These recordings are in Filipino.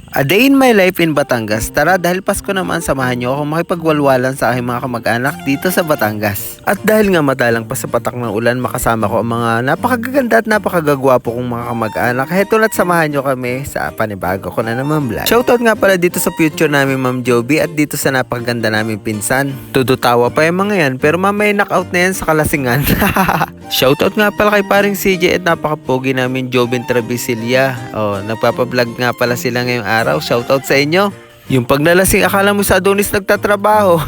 A day in my life in Batangas. Tara, dahil Pasko naman, samahan niyo ako makipagwalwalan sa aking mga kamag-anak dito sa Batangas. At dahil nga madalang pa sa patak ng ulan, makasama ko ang mga napakagaganda at napakagagwapo kong mga kamag-anak. Heto na't samahan niyo kami sa panibago ko na naman vlog. Shoutout nga pala dito sa future namin Ma'am Joby at dito sa napakaganda naming pinsan. Tudutawa pa yung mga yan, pero mamaya knockout na yan sa kalasingan. Shoutout nga pala kay paring CJ at napakapogi namin Jobin Travisilia. Nagpapablog nga pala sila ngayong araw. Shoutout sa inyo. Yung paglalasing akala mo sa Adonis nagtatrabaho.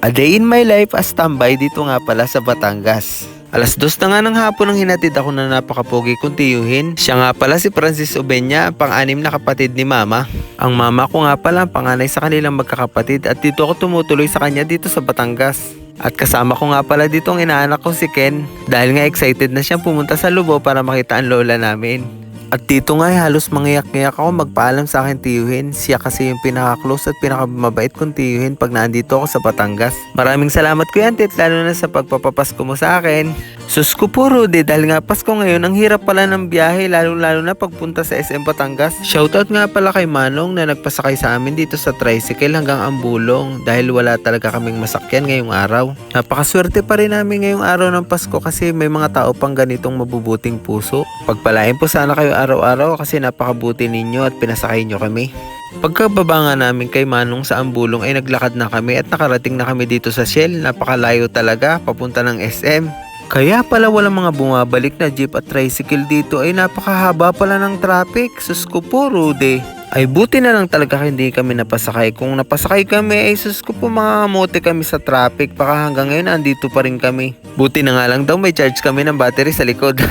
A day in my life as tambay dito nga pala sa Batangas. Alas 2 na nga ng hapon nang hinatid ako na napakapogi kong tiyuhin. Siya nga pala si Francis Obenya, ang pang-anim na kapatid ni Mama. Ang mama ko nga pala ang panganay sa kanilang magkakapatid at dito ako tumutuloy sa kanya dito sa Batangas. At kasama ko nga pala dito ang inaanak ko si Ken dahil nga excited na siyang pumunta sa Lubao para makita ang lola namin. At dito nga halos mangiyak-ngiyak ako magpaalam sa akin tiyuhin. Siya kasi yung pinaka-close at pinaka-mabait kong tiyuhin pag nandito ako sa Batangas. Maraming salamat Kuya Antit lalo na sa pagpapapasko mo sa akin. Sus ko po Rudy, dahil nga Pasko ngayon ang hirap pala ng biyahe lalo na pagpunta sa SM Batangas. Shoutout nga pala kay Manong na nagpasakay sa amin dito sa tricycle hanggang Ambulong dahil wala talaga kaming masakyan ngayong araw. Napakaswerte pa rin namin ngayong araw ng Pasko kasi may mga tao pang ganitong mabubuting puso. Pagpalain po sana kayo araw-araw kasi napakabuti ninyo at pinasakay nyo kami. Pagkababa nga namin kay Manong sa Ambulong ay naglakad na kami at nakarating na kami dito sa Shell. Napakalayo talaga papunta ng SM. Kaya pala walang mga bumabalik na jeep at tricycle dito ay napakahaba pala ng traffic. Sus ko po Rudy. Ay buti na lang talaga hindi kami napasakay. Kung napasakay kami ay sus ko po makamote kami sa traffic. Baka hanggang ngayon andito pa rin kami. Buti na nga lang daw may charge kami ng battery sa likod.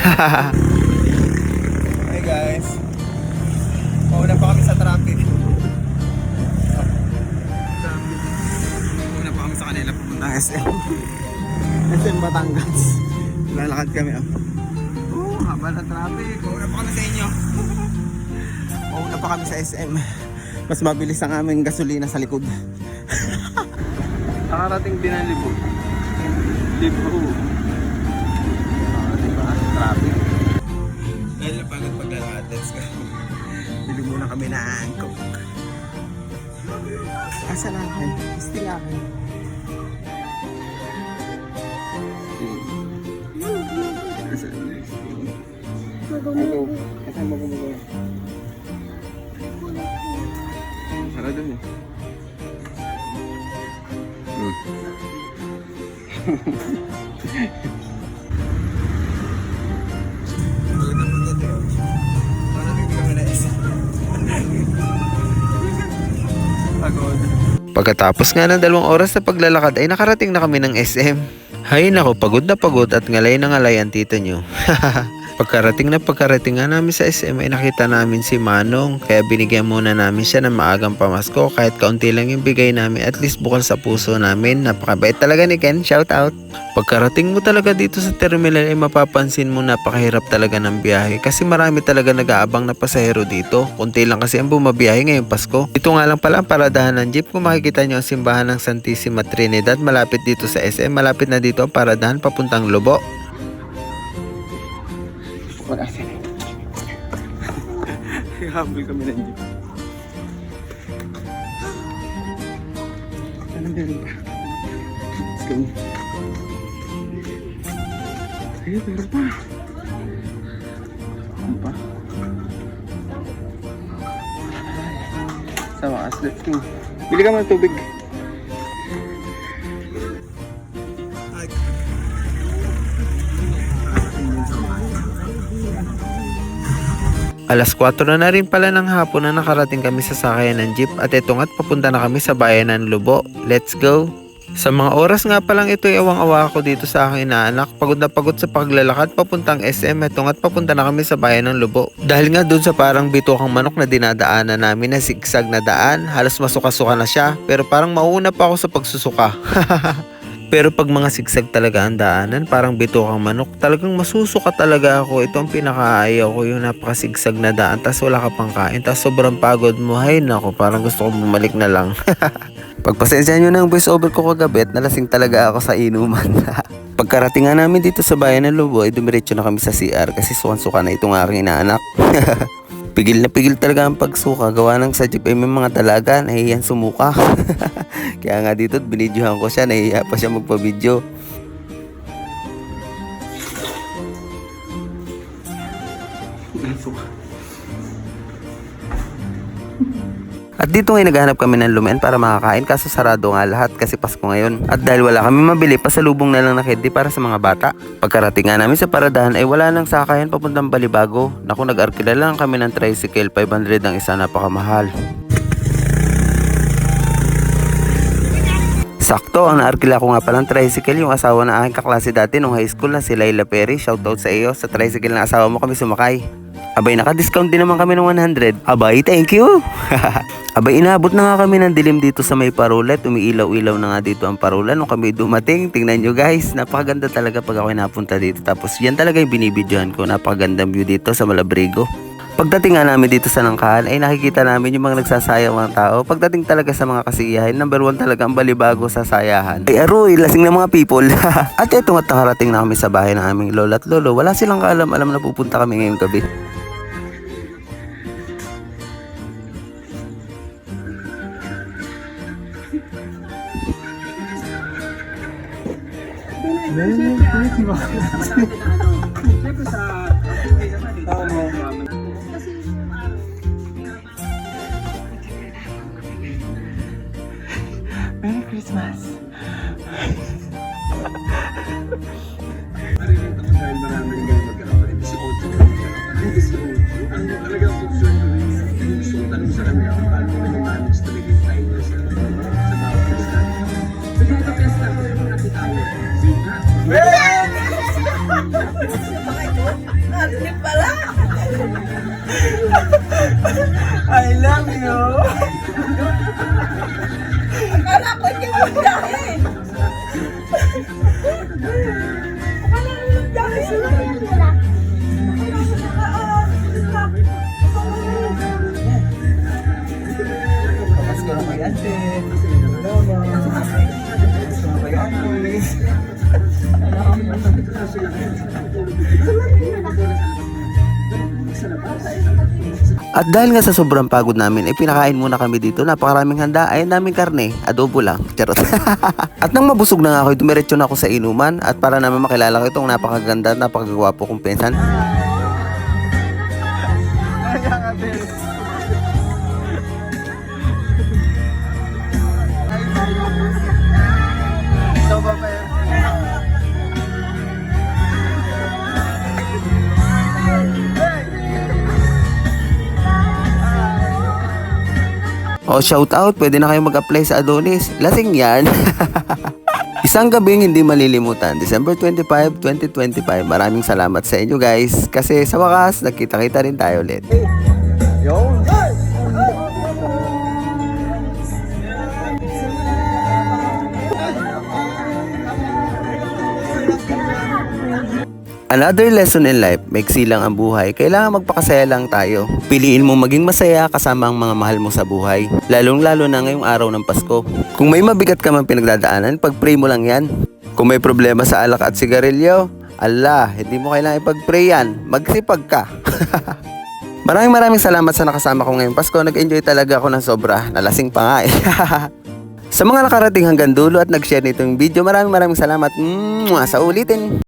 Hey guys, mauna pa kami sa traffic. Mauna pa kami sa kanila pupuntang SM. SM Batangas. Lalakad kami haba ng traffic. Mauna pa kami sa inyo. Mauna pa kami sa SM. Mas mabilis ang aming gasolina sa likod. Nakarating din ang Libo. Diba? Traffic. Dahil napagod paglalakad, let's go. Bili muna kami ng Coke. Asa na akin? Still akin. Asa mo gumugawa? Sarado mo. Pagkatapos nga ng 2 oras na paglalakad ay nakarating na kami ng SM. Hay nako, pagod na pagod at ngalay na ngalay ang tita nyo. Pagkarating nga namin sa SM ay nakita namin si Manong. Kaya binigyan muna namin siya ng maagang pamasko. Kahit kaunti lang yung bigay namin, at least bukal sa puso namin. Napakabait talaga ni Ken, shout out. Pagkarating mo talaga dito sa terminal ay mapapansin mo napakahirap talaga ng biyahe. Kasi marami talaga nag-aabang na pasahero dito. Kunti lang kasi ang bumabiyahe ngayong Pasko. Ito nga lang pala ang paradahan ng jeep. Kung makikita nyo ang simbahan ng Santissima Trinidad malapit dito sa SM. Malapit na dito ang paradahan papuntang Lubao. Wala siya. Habol kami ng jeep. Ano meron pa? Let's go. Ayun, meron pa. Ano pa? Sa wakas, let's go. Bili ka mo ng tubig. Alas 4 na rin pala ng hapon na nakarating kami sa sakayan ng jeep at ito nga't papunta na kami sa bayan ng Lubao. Let's go! Sa mga oras nga palang ito ay awang-awa ako dito sa aking inaanak. Pagod na pagod sa paglalakad papuntang SM. Ito nga't papunta na kami sa bayan ng Lubao. Dahil nga dun sa parang bitokang manok na dinadaanan namin na sigsag na daan, halos masuka-suka na siya. Pero parang mauuna pa ako sa pagsusuka. Pero pag mga sigsag talaga ang daanan, parang bitokang manok, talagang masusuka talaga ako. Ito ang pinakaayaw ko, yung napakasigsag na daan, tas wala ka pang kain, tas sobrang pagod mo. Hay nako, parang gusto ko bumalik na lang. Pagpasensyahan nyo ng voice over ko kagabi at nalasing talaga ako sa inuman. Pagkarating nga namin dito sa bayan ng Lubao ay dumiretso na kami sa CR kasi sukan-suka na itong aking inaanak. Pigil na pigil talaga ang pagsuka. Gawa ng sa jeep ay may mga dalaga. Nahihiyan sumuka. Kaya nga dito binidyohan ko siya. Nahihiya pa siya magpa-video. At dito ngayon naghahanap kami ng lumen para makakain kaso sarado nga lahat kasi Pasko ngayon. At dahil wala kami mabili, pasalubong na lang na candy para sa mga bata. Pagkarating nga namin sa paradahan ay wala nang sakayan papuntang Balibago. Naku, nag-arkila lang kami ng tricycle, 500 ang isa, napakamahal. Sakto, ang naarkila ko nga palang tricycle, yung asawa na aking kaklase dati nung high school na si Laila Perry. Shoutout sa iyo, sa tricycle ng asawa mo kami sumakay. Abay, naka-discount din naman kami ng 100. Abay, thank you! Abay, inabot na nga kami ng dilim dito sa may Parolet. Umiilaw-ilaw na nga dito ang Parola nung kami dumating. Tingnan nyo guys, napakaganda talaga pag ako napunta dito. Tapos yan talaga yung binibidyohan ko. Napakagandang view dito sa Malabrigo. Pagdating nga namin dito sa Nangkahan ay nakikita namin yung mga nagsasayaw ng tao. Pagdating talaga sa mga kasiyahin, number 1 talaga ang Balibago sa sayahan. Ay aroy, lasing ng mga people. At eto nga't nakarating na kami sa bahay ng aming lola at lolo. Wala silang kaalam-alam na pupunta kami ngayong gabi. Merry Christmas! I love you! Akala ko hindi mo dahil. Akala ko lang dahil. Pasko na kay ate. Hello, Pasko na kay ate. At dahil nga sa sobrang pagod namin, ay pinakain muna kami dito. Napakaraming handa, ay naming karne, adobo lang. Charot. At nang mabusog na nga ako, dumiretso na ako sa inuman. At para naman makilala ko itong napakaganda at napakagwapo kong pinsan. O shout out, pwede na kayo mag-apply sa Adonis. Lasing yan. Isang gabing hindi malilimutan, December 25, 2025. Maraming salamat sa inyo guys. Kasi sa wakas, nagkita-kita rin tayo ulit. Yo! Another lesson in life, maiksi lang ang buhay, kailangan magpakasaya lang tayo. Piliin mo maging masaya kasama ang mga mahal mo sa buhay, lalong-lalo na ngayong araw ng Pasko. Kung may mabigat ka man pinagdadaanan, pag-pray mo lang yan. Kung may problema sa alak at sigarilyo, Allah, hindi mo kailangan ipag-pray yan, magsipag ka. Maraming salamat sa nakasama ko ngayong Pasko, nag-enjoy talaga ako ng sobra, nalasing pa nga eh. Sa mga nakarating hanggang dulo at nag-share nitong video, maraming salamat. Sa ulitin.